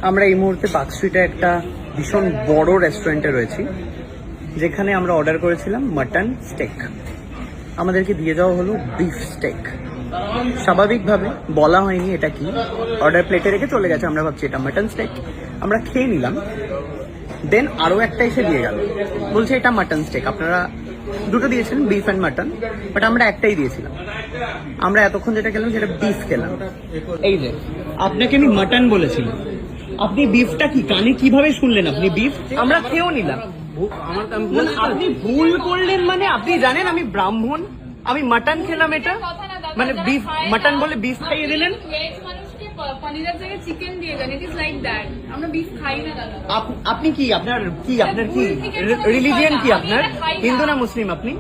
আমরা এই মুহূর্তে পার্ক স্ট্রিটে একটা ভীষণ বড় রেস্টুরেন্টে রয়েছি, যেখানে আমরা অর্ডার করেছিলাম মাটন স্টেক। আমাদেরকে দিয়ে যাওয়া হলো বিফ স্টেক। স্বাভাবিকভাবে বলা হয়নি এটা কি, অর্ডার প্লেটে রেখে চলে গেছে। আমরা ভাবছি এটা মাটন স্টেক, আমরা খেয়ে নিলাম। দেন আরও একটা এসে দিয়ে গেল, বলছে এটা মাটন স্টেক। আপনারা দুটো দিয়েছিলেন, বিফ অ্যান্ড মাটন, বাট আমরা একটাই দিয়েছিলাম। আমরা এতক্ষণ যেটা খেলাম সেটা বিফ খেলাম। এই যে আপনাকে আমি মাটন বলেছিলাম, আপনি বিফটা কি কানে কিভাবে শুনলেন? আপনি বিফ, আমরা খেয়েও নিলাম। আপনি ভুল করলেন মানে? আপনি জানেন আমি ব্রাহ্মণ, আমি মাটন খেলাম, এটা মানে বিফ মাটন বলে বিফ খাইয়ে দিলেন। আপনি কি, আপনার কি রিলিজিয়ন কি? আপনার হিন্দু না মুসলিম? আপনি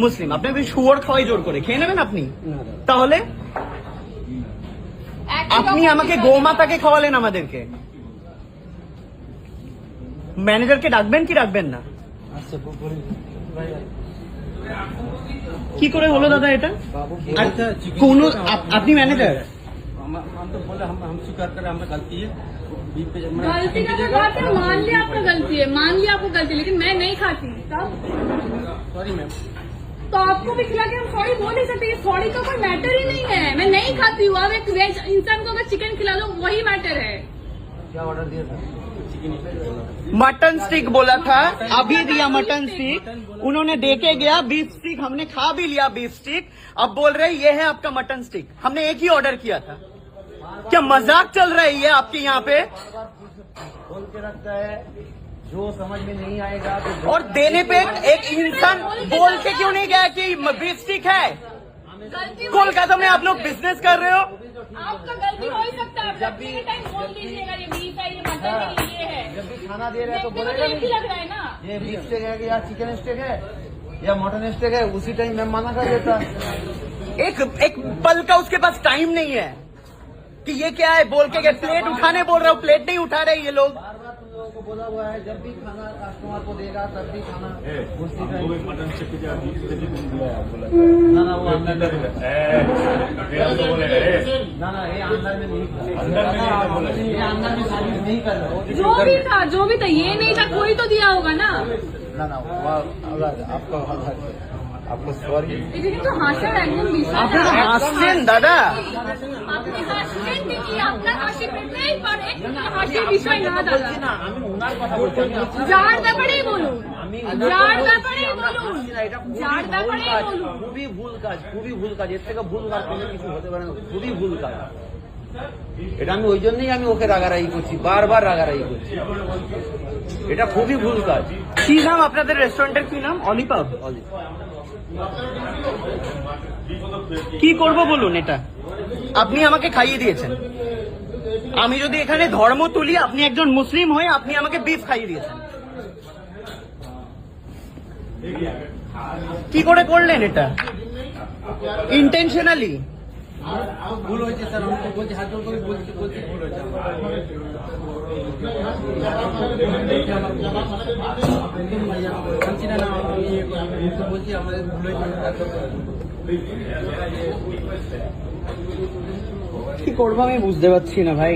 মুসলিম। আপনাকে শুয়োর খাওয়াই জোর করে খেয়ে নেবেন আপনি? তাহলে আপনি আমাকে গোমাতাকে খাওয়ালেন আমাদেরকে। ম্যানেজারকে ডাকবেন কি ডাকবেন না? কি করে হলো দাদা এটা? কোন আপনি ম্যানেজার? हम स्वीकार करें हमें गलती है। गलती का तो बात है, मान लिया आपका गलती है, मान लिया आपको गलती, लेकिन मैं नहीं खाती। Sorry ma'am. तो आपको भी खिला के हम सॉरी बोल नहीं सकते, सॉरी का कोई मैटर ही नहीं है। मैं नहीं खाती हूँ। आप एक वेज इंसान को अगर चिकन खिला दो वही मैटर है। क्या ऑर्डर दिया था? मटन स्टिक बोला था, अभी दिया मटन स्टिक। उन्होंने देके गया बीफ स्टिक, हमने खा भी लिया बीफ स्टिक। अब बोल रहे ये है आपका मटन स्टिक। हमने एक ही ऑर्डर किया था। क्या मजाक चल रहा है ये आपके यहाँ पे? बोल के रखता है, जो समझ में नहीं आएगा तो और देने पे एक इंसान बोल के क्यों नहीं गया कि बीफ स्टिक है? कोलकाता में आप लोग बिजनेस कर रहे हो। आपका गलती हो ही सकता है, जब भी टाइम बोल दीजिएगा ये बीफ है, ये मटन है, ये है। जब भी खाना दे रहे हैं तो बोलेगा एक ही लग रहा है ना, ये बीफ स्टेक है या चिकन स्टेक है या मटन स्टेक है, उसी टाइम मैं मना कर देता। एक पल का उसके पास टाइम नहीं है कि ये क्या है बोल के गए। प्लेट उठाने बोल रहा हूँ, प्लेट नहीं उठा रहे ये लोग। बार बार तुम लोगों को बोला हुआ है, जब भी खाना कस्टमर को देगा तब भी खाना उसी टाइम। मटन स्टिक ना ना वो अंदर में ना ना ये अंदर में नहीं, ये अंदर में सर्विस नहीं कर रहा। जो भी था ये नहीं था, कोई तो दिया होगा ना। ना ना आपको सॉरी। लेकिन तो हास्यड একদম বিষয়। আপনি তো হাসছেন দাদা। আপনি হাসছেন কি? আপনার হাসি পেতেই পারে, হাসির বিষয় না দাদা। আমি ওনার কথা বলছি, যার ব্যাপারেই বলুন, যার ব্যাপারেই বলুন, এটা যার ব্যাপারেই বলুন। খুবই ভুল কাজ, খুবই ভুল কাজ। এর থেকে ভুল কাজ কোনো কিছু হতে পারে না, খুবই ভুল কাজ এটা। আমি ওই জন্যই আমি ওকে রাগারাগি করছি, বারবার রাগারাগি করছি। এটা খুবই ভুল কাজ। কি নাম আপনাদের রেস্টুরেন্টের? কি নাম? অলিপাব। কি করব বলুন? এটা আপনি আমাকে খাইয়ে দিয়েছেন। আমি যদি এখানে ধর্ম তুলি, আপনি একজন মুসলিম হয়ে আপনি আমাকে বিফ খাইয়ে দিয়েছেন। কি করে করলেন এটা? ইন্টেনশনালি? ভুল হয়েছে স্যার, আমি বলছি, হাত জোর করে বলছি ভুল হয়েছে। বলছি না না আমি বলছি আমাদের ভুল হয়েছে। কি করবো আমি বুঝতে পারছি না ভাই।